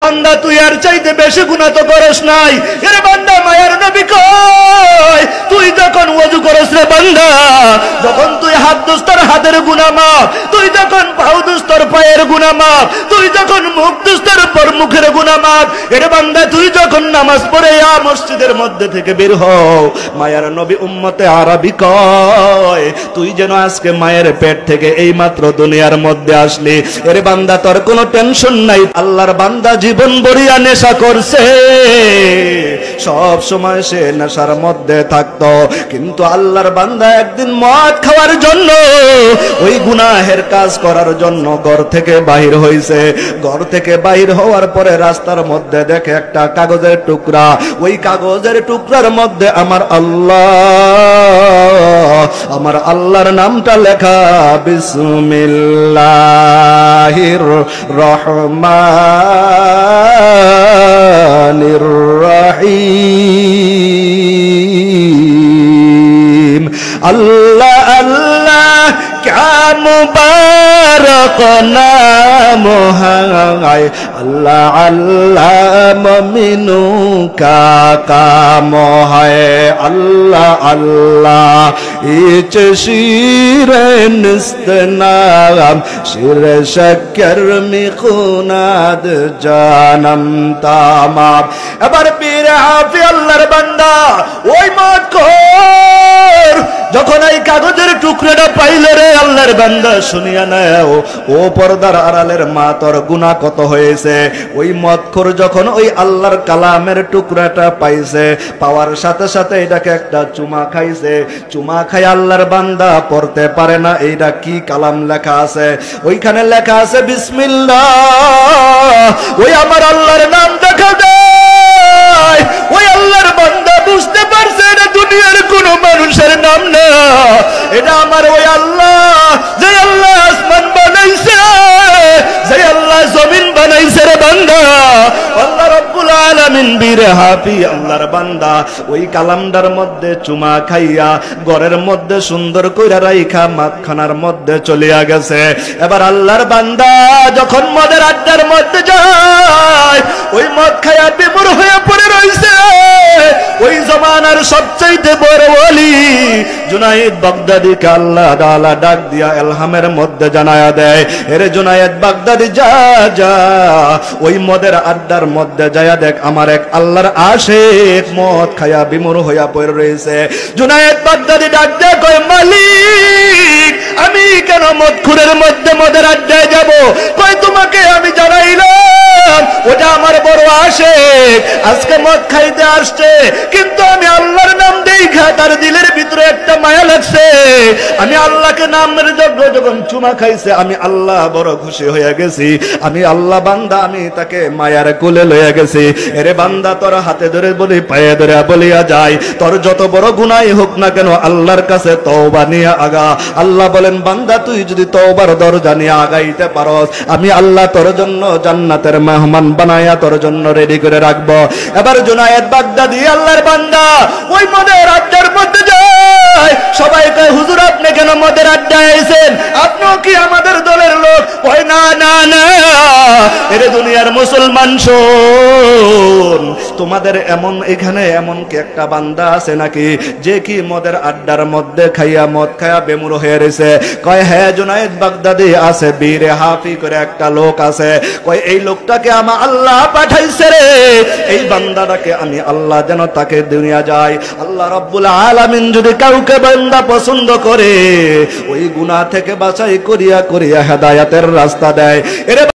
বান্দা তুই আর চাইতে বেশি গুনাহ তো করস নাই। এরে বান্দা মায়ার নবী কয় তুই যখন ওযু করস রে বান্দা, যখন তুই হাত ধুস তোর হাতের গুনাহ মাপ, তুই যখন পাও ধুস তোর পায়ের গুনাহ মাপ, তুই যখন মুখ ধুস তোর মুখের গুনাহ মাপ। এরে বান্দা তুই যখন নামাজ পড়ে মসজিদের মধ্যে থেকে বের হও, মায়ার নবী উম্মতে আরবি কয় তুই যেন আজকে মায়ের পেট থেকে এই মাত্র দুনিয়ার মধ্যে আসলি। এরে বান্দা তোর কোনো টেনশন নাই। আল্লাহর বান্দা জীবন ভরিয়া নেশা করছে, সব সময় সে নেশার মধ্যে থাকতো, কিন্তু আল্লাহর বান্দা একদিন মদ খাওয়ার জন্য, ওই গুনাহের কাজ করার জন্য ঘর থেকে বাহির হইছে। ঘর থেকে বাহির হওয়ার পরে রাস্তার মধ্যে দেখে একটা কাগজের টুকরা, ওই কাগজের টুকরার মধ্যে আমার আল্লাহর নামটা লেখা, বিসমিল্লাহির রহমানির রহিম। আল্লাহ আল্লাহ क्या मुबारक नाम है, अल्लाह अल्लाह ममिनू का काम है, अल्लाह अल्लाह इच शीर निस्तनाम शिर शक्कर मिखुनाद जानम तामाम। এবার পীর হাফি আল্লাহর বান্দা ওই মত খোর যখন এই কাগজের টুকরাটা পাইলো রে আল্লাহর বান্দা শুনিয়া নাও, ও পর্দার আড়ালের মা তোর গুনাহ কত হয়েছে। ওই মদখোর যখন ওই আল্লাহর কালামের টুকরাটা পাইছে, পাওয়ার সাথে সাথে এটাকে একটা চুমা খাইছে। চুমা খাই আল্লাহর বান্দা পড়তে পারে না এইটা কি কালাম লেখা আছে। ওইখানে লেখা আছে বিসমিল্লাহ। ওই আমার আল্লাহর নাম দেখা যায়। ওই আল্লাহর বান্দা বুঝতে পারছে এটা দুনিয়ার কোনো মানুষের নাম না, এটা আমার ওই আল্লাহ, যে আল্লাহ আসমান বানাইছে, যে আল্লাহ জমিন বানাইছে রে বান্দা, আল্লাহ রাব্বুল আলামিন। বীর হাফি আল্লাহর বান্দা ওই কালামদার মধ্যে চুমা খাইয়া ঘরের মধ্যে সুন্দর কইরা রাইখা মাখখানার মধ্যে চলিয়া গেছে। এবার আল্লাহর বান্দা যখন মদের আড্ডার মধ্যে যায়, ওই মদ খাইয়া বিমূর হয়ে পড়ে রইছে। ওই জমানার সবচাইতে বড় ওলি জুনায়েদ বাগদাদীকে আল্লাহ তাআলা ডাক দিয়া ইলহামের মধ্যে জানায়া দেয়, এরে জুনায়েদ বাগদাদী যা যা ওই মদের আড্ডার মধ্যে যায়া দেখ আমার এক আল্লাহর আশিক মদ খায়া বিমূর হইয়া পড়ে রয়েছে। জুনায়েদ বাগদাদী ডাক দিয়া কয়, মালিক আমি কেন মদখুরের মধ্যে মদের আড্ডায় যাব? কয় তোমাকে আমি জানাইলাম ওটা আমার বড় আশিক, আজকে মদ খাইতে আসছে, কিন্তু আমি আল্লাহর নাম দেখা তার দিলের ভিতরে একটা মায়া লাগছে। আমি আল্লাহকে নামের জন্য যখন চুমা খাইছে আমি আল্লাহ বড় খুশি হয়ে গেছি। আমি আল্লাহ বান্দা আমি তাকে মায়ার কোলে লইয়া গেছি। এরে বান্দা তোর হাতে ধরে বলি পায়ে ধরে বলিয়া যাই, তোর যত বড় গুনাহই হোক না কেন আল্লাহর কাছে তওবা নিয়ে আগা। আল্লাহ বলেন বান্দা তুই যদি তওবার দরজা নিয়ে আগাইতে পারস, আমি আল্লাহ তোর জন্য জান্নাতের মেহমান বানায়া তোর জন্য রেডি করে রাখবো। এবার জুনায়েদ বাগদাদী আল্লাহর বান্দা ওই মদের আড্ডার মধ্যে যায়। সবাই কয় হুজুর আপনি কেন মদের আড্ডায় আইছেন? আপনিও কি আমাদের দলের লোক? কয় না না না, এরে দুনিয়ার মুসলমান শোন, তোমাদের এমন এখানে এমন কি একটা বান্দা আছে নাকি যে কি মদের আড্ডার মধ্যে খাইয়া মদ খাইয়া বেমুর হয়ে রয়েছে? কয় হ্যাঁ জুনায়েদ বাগদাদী আছে, বীর হাফি করে একটা লোক আছে। কয় এই লোকটাকে আমার আল্লাহ পাঠাইছে রে, এই বান্দাটাকে আমি আল্লাহ যেন তাকে দুনিয়া যায়। আল্লাহ রাব্বুল আলামিন যদি কাউকে বান্দা পছন্দ করে ওই গুনাহ থেকে বাছাই করিয়া করিয়া হেদায়েতের রাস্তা দেয়। এরে